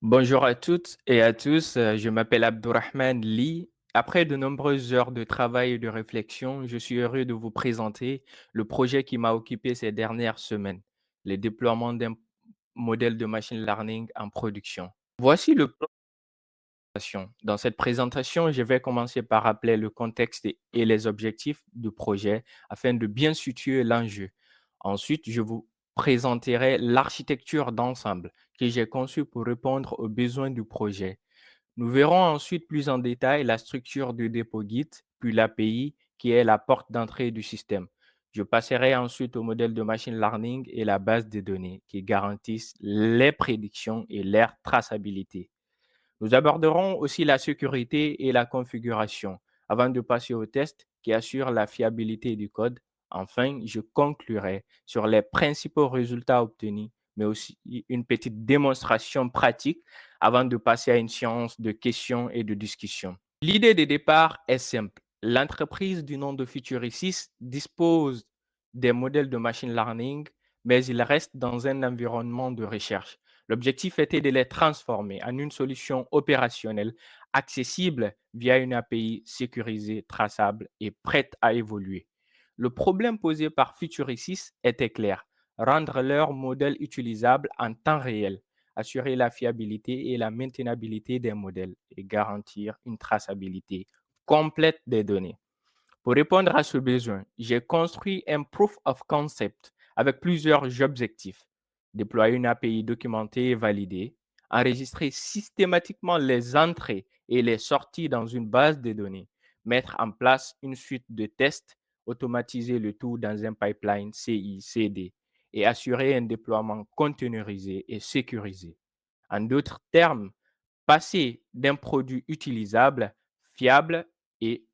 Bonjour à toutes et à tous, je m'appelle Abdurrahman Lee. Après de nombreuses heures de travail et de réflexion, je suis heureux de vous présenter le projet qui m'a occupé ces dernières semaines, le déploiement d'un modèle de machine learning en production. Voici le plan de présentation. Dans cette présentation, je vais commencer par rappeler le contexte et les objectifs du projet afin de bien situer l'enjeu. Ensuite, je vous présenterai l'architecture d'ensemble que j'ai conçue pour répondre aux besoins du projet. Nous verrons ensuite plus en détail la structure du dépôt Git, puis l'API qui est la porte d'entrée du système. Je passerai ensuite au modèle de machine learning et la base de données qui garantissent les prédictions et leur traçabilité. Nous aborderons aussi la sécurité et la configuration avant de passer au test qui assure la fiabilité du code. Enfin, je conclurai sur les principaux résultats obtenus, mais aussi une petite démonstration pratique avant de passer à une séance de questions et de discussions. L'idée de départ est simple. L'entreprise du nom de Futuricis dispose des modèles de machine learning, mais il reste dans un environnement de recherche. L'objectif était de les transformer en une solution opérationnelle accessible via une API sécurisée, traçable et prête à évoluer. Le problème posé par Futuricis était clair, rendre leur modèle utilisable en temps réel, assurer la fiabilité et la maintenabilité des modèles et garantir une traçabilité complète des données. Pour répondre à ce besoin, j'ai construit un proof of concept avec plusieurs objectifs. Déployer une API documentée et validée, enregistrer systématiquement les entrées et les sorties dans une base de données, mettre en place une suite de tests, automatiser le tout dans un pipeline CI/CD et assurer un déploiement containerisé et sécurisé. En d'autres termes, passer d'un produit utilisable, fiable et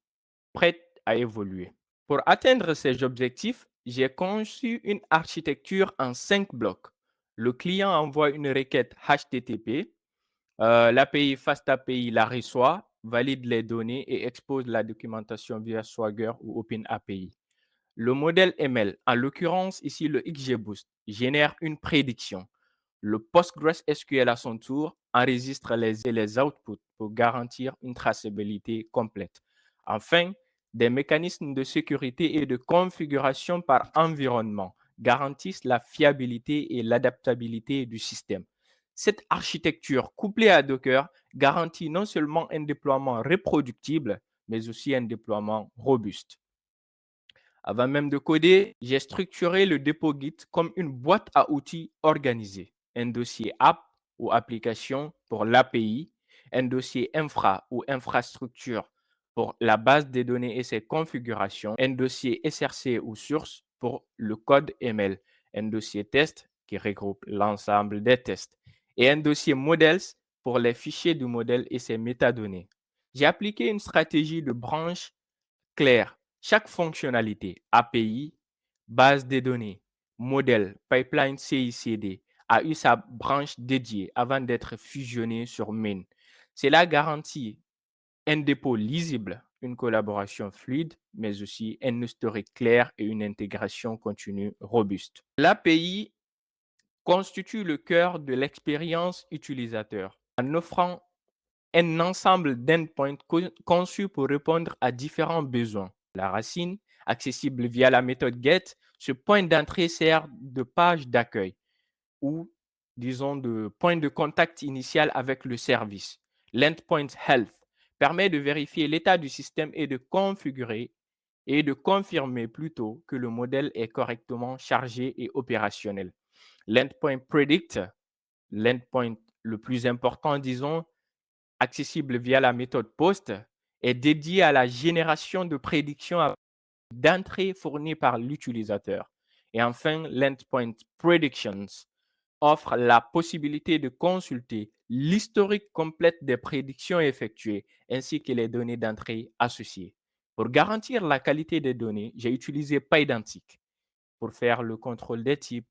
prête à évoluer. Pour atteindre ces objectifs, j'ai conçu une architecture en 5 blocs. Le client envoie une requête HTTP, l'API FastAPI la reçoit, valide les données et expose la documentation via Swagger ou OpenAPI. Le modèle ML, en l'occurrence ici le XGBoost, génère une prédiction. Le PostgreSQL à son tour enregistre les outputs pour garantir une traçabilité complète. Enfin, des mécanismes de sécurité et de configuration par environnement garantissent la fiabilité et l'adaptabilité du système. Cette architecture couplée à Docker garantit non seulement un déploiement reproductible, mais aussi un déploiement robuste. Avant même de coder, j'ai structuré le dépôt Git comme une boîte à outils organisée. Un dossier app ou application pour l'API, un dossier infra ou infrastructure pour la base des données et ses configurations, un dossier SRC ou source pour le code ML, un dossier test qui regroupe l'ensemble des tests et un dossier models pour les fichiers du modèle et ses métadonnées. J'ai appliqué une stratégie de branche clair. Chaque fonctionnalité, API, base de données, modèle, pipeline CI/CD, a eu sa branche dédiée avant d'être fusionnée sur main. Cela garantit un dépôt lisible, une collaboration fluide, mais aussi un historique clair et une intégration continue robuste. L'API constitue le cœur de l'expérience utilisateur en offrant un ensemble d'endpoints conçus pour répondre à différents besoins. La racine, accessible via la méthode get, ce point d'entrée sert de page d'accueil ou, disons, de point de contact initial avec le service. L'endpoint health permet de vérifier l'état du système et de configurer et de confirmer plutôt que le modèle est correctement chargé et opérationnel. L'endpoint predict, l'endpoint le plus important, disons, accessible via la méthode POST, est dédié à la génération de prédictions d'entrée fournies par l'utilisateur. Et enfin, l'Endpoint Predictions offre la possibilité de consulter l'historique complète des prédictions effectuées ainsi que les données d'entrée associées. Pour garantir la qualité des données, j'ai utilisé PyDentic pour faire le contrôle des types,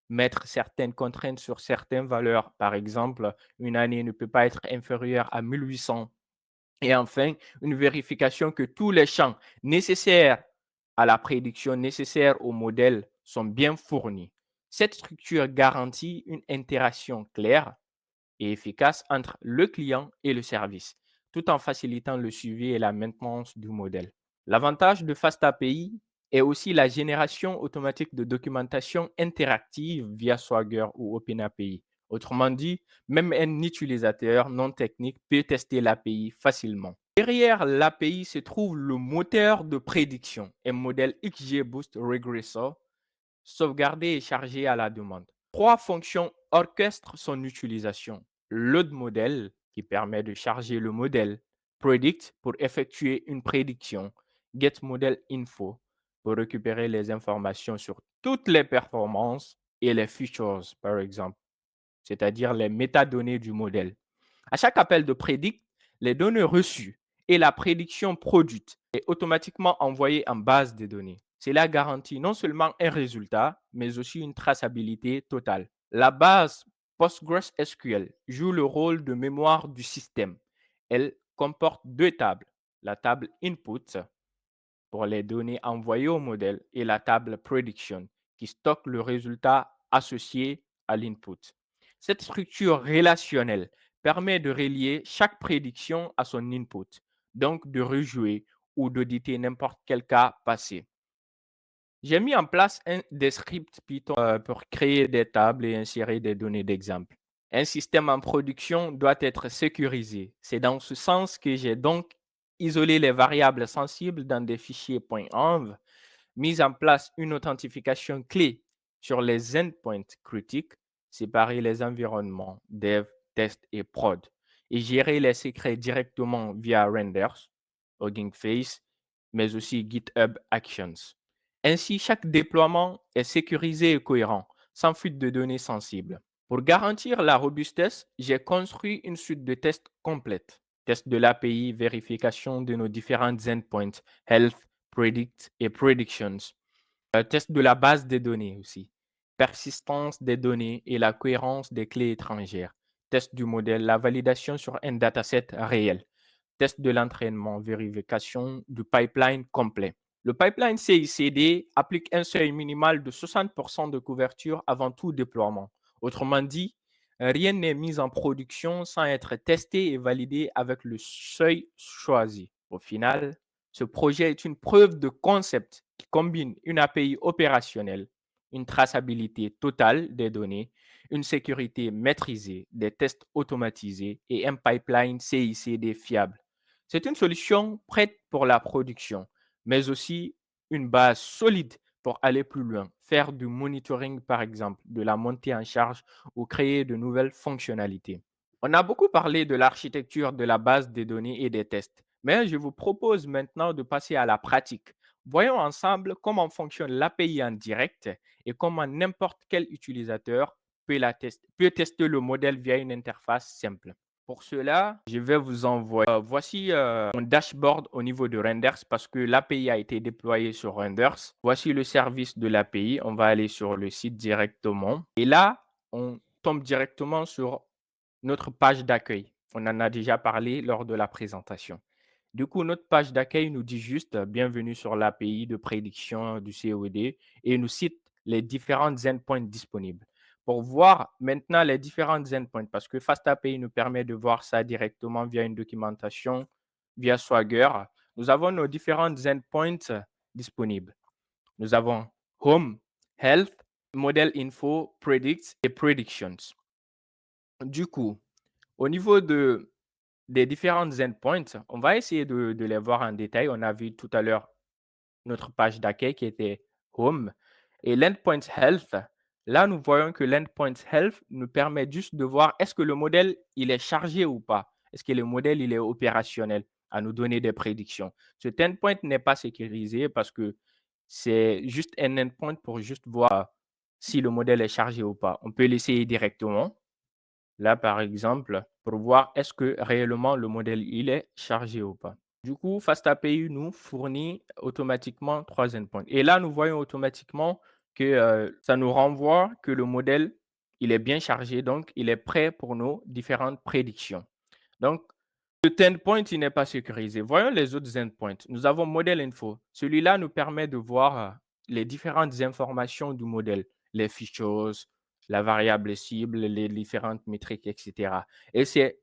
mettre certaines contraintes sur certaines valeurs. Par exemple, une année ne peut pas être inférieure à 1800. Et enfin, une vérification que tous les champs nécessaires à la prédiction, nécessaires au modèle, sont bien fournis. Cette structure garantit une interaction claire, et efficace entre le client et le service, tout en facilitant le suivi et la maintenance du modèle. L'avantage de FastAPI est aussi la génération automatique de documentation interactive via Swagger ou OpenAPI. Autrement dit, même un utilisateur non technique peut tester l'API facilement. Derrière l'API se trouve le moteur de prédiction, un modèle XGBoost Regressor, sauvegardé et chargé à la demande. Trois fonctions orchestrent son utilisation. Load modèle, qui permet de charger le modèle. Predict, pour effectuer une prédiction. Get model info, pour récupérer les informations sur toutes les performances et les features, par exemple, c'est-à-dire les métadonnées du modèle. À chaque appel de prédict, les données reçues et la prédiction produite est automatiquement envoyée en base de données. Cela garantit non seulement un résultat, mais aussi une traçabilité totale. La base PostgreSQL joue le rôle de mémoire du système. Elle comporte deux tables, la table input pour les données envoyées au modèle et la table prediction qui stocke le résultat associé à l'input. Cette structure relationnelle permet de relier chaque prédiction à son input, donc de rejouer ou d'auditer n'importe quel cas passé. J'ai mis en place des scripts Python pour créer des tables et insérer des données d'exemple. Un système en production doit être sécurisé. C'est dans ce sens que j'ai donc isolé les variables sensibles dans des fichiers .env, mis en place une authentification clé sur les endpoints critiques, séparer les environnements dev, test et prod, et gérer les secrets directement via renders, Hugging Face, mais aussi GitHub Actions. Ainsi, chaque déploiement est sécurisé et cohérent, sans fuite de données sensibles. Pour garantir la robustesse, j'ai construit une suite de tests complète. Test de l'API, vérification de nos différents endpoints, health, predict et predictions. Test de la base des données aussi. Persistance des données et la cohérence des clés étrangères. Test du modèle, la validation sur un dataset réel. Test de l'entraînement, vérification du pipeline complet. Le pipeline CICD applique un seuil minimal de 60% de couverture avant tout déploiement. Autrement dit, rien n'est mis en production sans être testé et validé avec le seuil choisi. Au final, ce projet est une preuve de concept qui combine une API opérationnelle, une traçabilité totale des données, une sécurité maîtrisée, des tests automatisés et un pipeline CICD fiable. C'est une solution prête pour la production, mais aussi une base solide pour aller plus loin, faire du monitoring par exemple, de la montée en charge ou créer de nouvelles fonctionnalités. On a beaucoup parlé de l'architecture de la base des données et des tests, mais je vous propose maintenant de passer à la pratique. Voyons ensemble comment fonctionne l'API en direct et comment n'importe quel utilisateur peut tester le modèle via une interface simple. Pour cela, je vais vous envoyer, voici un dashboard au niveau de Renders parce que l'API a été déployée sur Renders. Voici le service de l'API. On va aller sur le site directement. Et là, on tombe directement sur notre page d'accueil. On en a déjà parlé lors de la présentation. Du coup, notre page d'accueil nous dit juste bienvenue sur l'API de prédiction du COD et nous cite les différents endpoints disponibles. Pour voir maintenant les différents endpoints, parce que FastAPI nous permet de voir ça directement via une documentation, via Swagger, nous avons nos différents endpoints disponibles. Nous avons Home, Health, Model Info, Predicts et Predictions. Du coup, au niveau des différents endpoints, on va essayer de les voir en détail. On a vu tout à l'heure notre page d'accueil qui était Home et l'endpoint Health. Là, nous voyons que l'endpoint Health nous permet juste de voir est-ce que le modèle il est chargé ou pas. Est-ce que le modèle il est opérationnel à nous donner des prédictions. Cet endpoint n'est pas sécurisé parce que c'est juste un endpoint pour juste voir si le modèle est chargé ou pas. On peut l'essayer directement. Là, par exemple, pour voir est-ce que réellement le modèle il est chargé ou pas. Du coup, FastAPI nous fournit automatiquement trois endpoints. Et là, nous voyons automatiquement que ça nous renvoie que le modèle il est bien chargé, donc il est prêt pour nos différentes prédictions. Donc, cet endpoint il n'est pas sécurisé. Voyons les autres endpoints. Nous avons Model Info. Celui-là nous permet de voir les différentes informations du modèle, les features, la variable cible, les différentes métriques, et cetera. Et c'est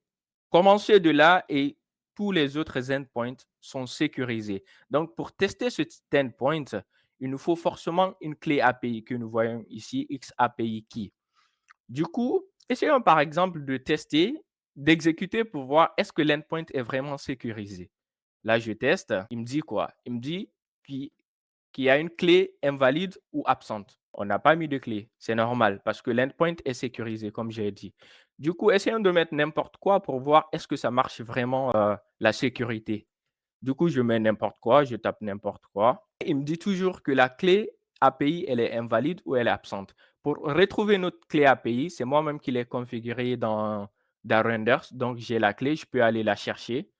commencer de là et tous les autres endpoints sont sécurisés. Donc, pour tester ce endpoint, il nous faut forcément une clé API que nous voyons ici, XAPI Key. Du coup, essayons par exemple de tester, d'exécuter pour voir est-ce que l'endpoint est vraiment sécurisé. Là, je teste. Il me dit quoi? Il me dit qu'il y a une clé invalide ou absente. On n'a pas mis de clé. C'est normal parce que l'endpoint est sécurisé, comme j'ai dit. Du coup, essayons de mettre n'importe quoi pour voir est-ce que ça marche vraiment la sécurité. Du coup, je mets n'importe quoi, je tape n'importe quoi. Il me dit toujours que la clé API, elle est invalide ou elle est absente. Pour retrouver notre clé API, c'est moi-même qui l'ai configurée dans Renders. Donc, j'ai la clé, je peux aller la chercher.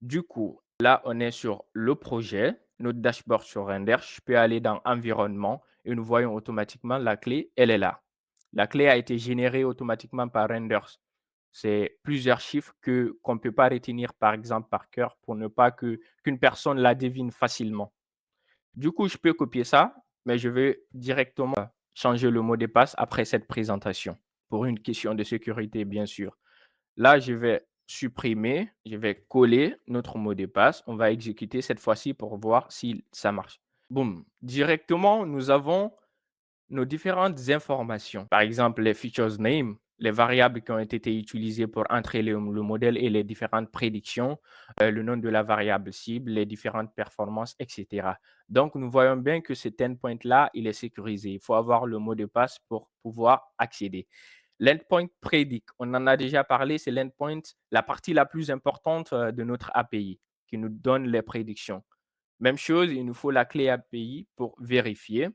Du coup, là, on est sur le projet, notre dashboard sur Render. Je peux aller dans Environnement et nous voyons automatiquement la clé, elle est là. La clé a été générée automatiquement par Renders. C'est plusieurs chiffres qu'on ne peut pas retenir, par exemple, par cœur pour ne pas qu'une personne la devine facilement. Du coup, je peux copier ça, mais je vais directement changer le mot de passe après cette présentation pour une question de sécurité, bien sûr. Là, je vais supprimer, je vais coller notre mot de passe. On va exécuter cette fois-ci pour voir si ça marche. Boum, directement, nous avons nos différentes informations. Par exemple, les features name, les variables qui ont été utilisées pour entrer le modèle et les différentes prédictions, le nom de la variable cible, les différentes performances, etc. Donc, nous voyons bien que cet endpoint-là, il est sécurisé. Il faut avoir le mot de passe pour pouvoir accéder. L'endpoint predict, on en a déjà parlé, c'est l'endpoint, la partie la plus importante de notre API qui nous donne les prédictions. Même chose, il nous faut la clé API pour vérifier.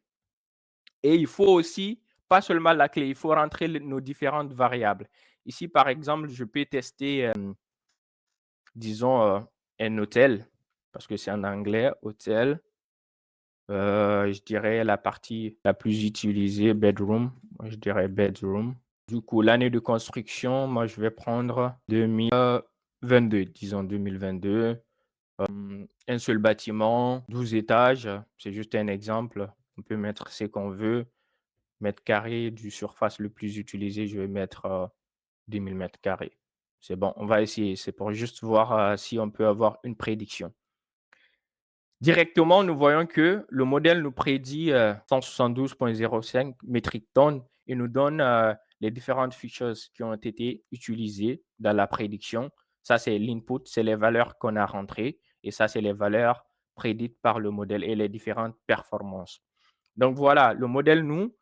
Et il faut aussi, pas seulement la clé, il faut rentrer nos différentes variables. Ici, par exemple, je peux tester, disons, un hôtel, parce que c'est en anglais, hôtel. Je dirais la partie la plus utilisée, bedroom. Moi, je dirais bedroom. Du coup, l'année de construction, moi, je vais prendre 2022, disons 2022. Un seul bâtiment, 12 étages, c'est juste un exemple. On peut mettre ce qu'on veut. Mètres carrés du surface le plus utilisé, je vais mettre 10 000 mètres carrés. C'est bon, on va essayer. C'est pour juste voir si on peut avoir une prédiction. Directement, nous voyons que le modèle nous prédit 172,05 métriques tonnes et nous donne les différentes features qui ont été utilisées dans la prédiction. Ça, c'est l'input, c'est les valeurs qu'on a rentrées et ça, c'est les valeurs prédites par le modèle et les différentes performances. Donc voilà, le modèle nous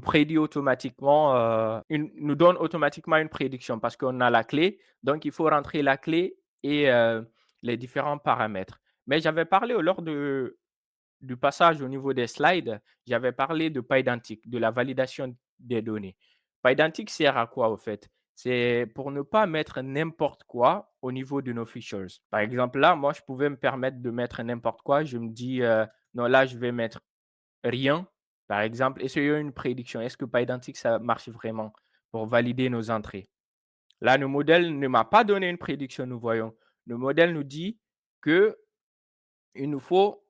prédit automatiquement, nous donne automatiquement une prédiction parce qu'on a la clé. Donc il faut rentrer la clé et les différents paramètres. Mais j'avais parlé lors du passage au niveau des slides, j'avais parlé de PyDantic, de la validation des données. PyDantic sert à quoi au fait? C'est pour ne pas mettre n'importe quoi au niveau de nos features. Par exemple, là, moi, je pouvais me permettre de mettre n'importe quoi. Je me dis, non, là, je vais mettre rien. Par exemple, essayons une prédiction. Est-ce que PyDantic, ça marche vraiment pour valider nos entrées? Là, le modèle ne m'a pas donné une prédiction, nous voyons. Le modèle nous dit que il nous faut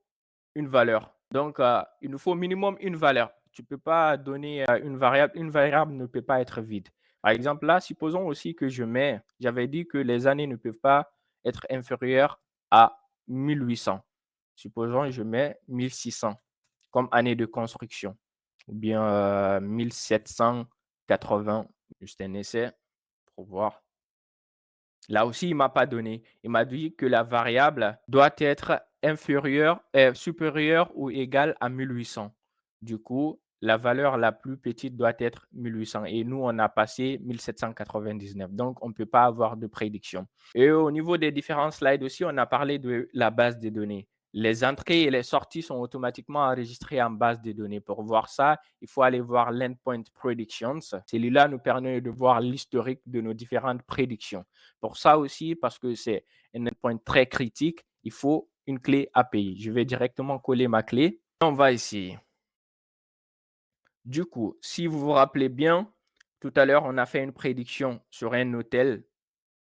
une valeur. Donc, il nous faut minimum une valeur. Tu ne peux pas donner une variable ne peut pas être vide. Par exemple, là, supposons aussi que j'avais dit que les années ne peuvent pas être inférieures à 1800. Supposons que je mets 1600 comme année de construction ou bien 1780, juste un essai pour voir. Là aussi, il ne m'a pas donné. Il m'a dit que la variable doit être supérieure ou égale à 1800. Du coup, la valeur la plus petite doit être 1800 et nous, on a passé 1799. Donc, on ne peut pas avoir de prédiction. Et au niveau des différents slides aussi, on a parlé de la base des données. Les entrées et les sorties sont automatiquement enregistrées en base de données. Pour voir ça, il faut aller voir l'endpoint predictions. Celui-là nous permet de voir l'historique de nos différentes prédictions. Pour ça aussi, parce que c'est un endpoint très critique, il faut une clé API. Je vais directement coller ma clé. On va essayer. Du coup, si vous vous rappelez bien, tout à l'heure, on a fait une prédiction sur un hôtel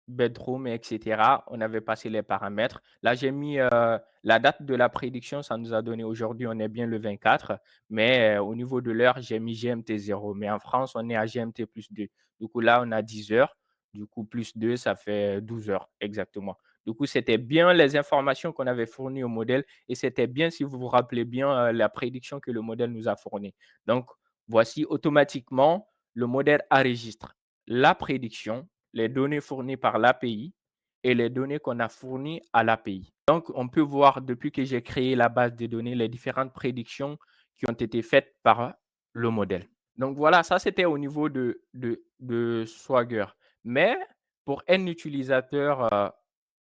bedroom et cetera. On avait passé les paramètres. Là, j'ai mis, la date de la prédiction, ça nous a donné aujourd'hui, on est bien le 24, mais au niveau de l'heure, j'ai mis GMT 0. Mais en France, on est à GMT+2. Du coup, là, on a 10 heures. Du coup, plus 2, ça fait 12 heures exactement. Du coup, c'était bien les informations qu'on avait fournies au modèle et c'était bien, si vous vous rappelez bien, la prédiction que le modèle nous a fournie. Donc, voici automatiquement, le modèle enregistre la prédiction, les données fournies par l'API et les données qu'on a fournies à l'API. Donc, on peut voir depuis que j'ai créé la base de données, les différentes prédictions qui ont été faites par le modèle. Donc voilà, ça c'était au niveau de Swagger. Mais pour un utilisateur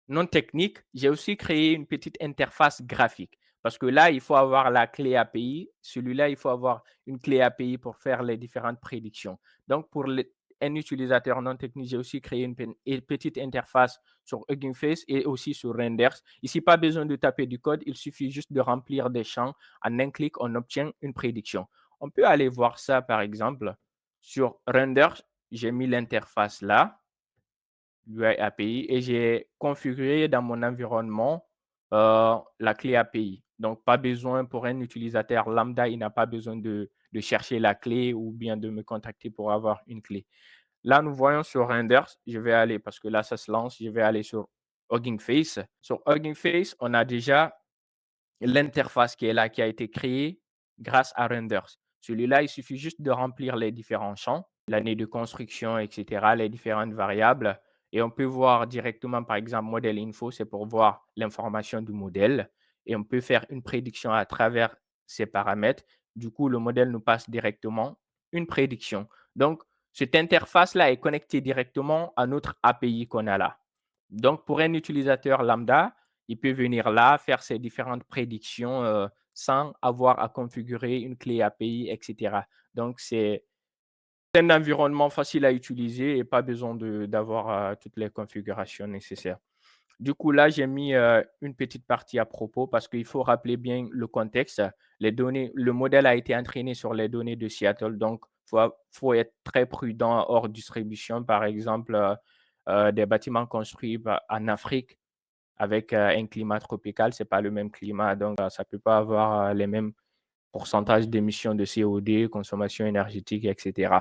non technique, j'ai aussi créé une petite interface graphique. Parce que là, il faut avoir la clé API. Celui-là, il faut avoir une clé API pour faire les différentes prédictions. Donc, pour un utilisateur non technique, j'ai aussi créé une petite interface sur Hugging Face et aussi sur Renders. Ici, pas besoin de taper du code, il suffit juste de remplir des champs. En un clic, on obtient une prédiction. On peut aller voir ça, par exemple, sur Renders. J'ai mis l'interface là, l'UI API, et j'ai configuré dans mon environnement la clé API. Donc, pas besoin pour un utilisateur lambda, il n'a pas besoin de chercher la clé ou bien de me contacter pour avoir une clé. Là, nous voyons sur Renders, je vais aller, parce que là, ça se lance, je vais aller sur Hugging Face. Sur Hugging Face, on a déjà l'interface qui est là, qui a été créée grâce à Renders. Celui-là, il suffit juste de remplir les différents champs, l'année de construction, et cetera, les différentes variables. Et on peut voir directement, par exemple, modèle info, c'est pour voir l'information du modèle. Et on peut faire une prédiction à travers ces paramètres. Du coup, le modèle nous passe directement une prédiction. Donc, cette interface-là est connectée directement à notre API qu'on a là. Donc, pour un utilisateur lambda, il peut venir là, faire ses différentes prédictions sans avoir à configurer une clé API, et cetera. Donc, c'est un environnement facile à utiliser et pas besoin d'avoir toutes les configurations nécessaires. Du coup, là, j'ai mis une petite partie à propos parce qu'il faut rappeler bien le contexte. Les données, le modèle a été entraîné sur les données de Seattle, donc faut être très prudent hors distribution. Par exemple, des bâtiments construits en Afrique avec un climat tropical, c'est pas le même climat, donc ça peut pas avoir les mêmes pourcentages d'émissions de CO2, consommation énergétique, etc.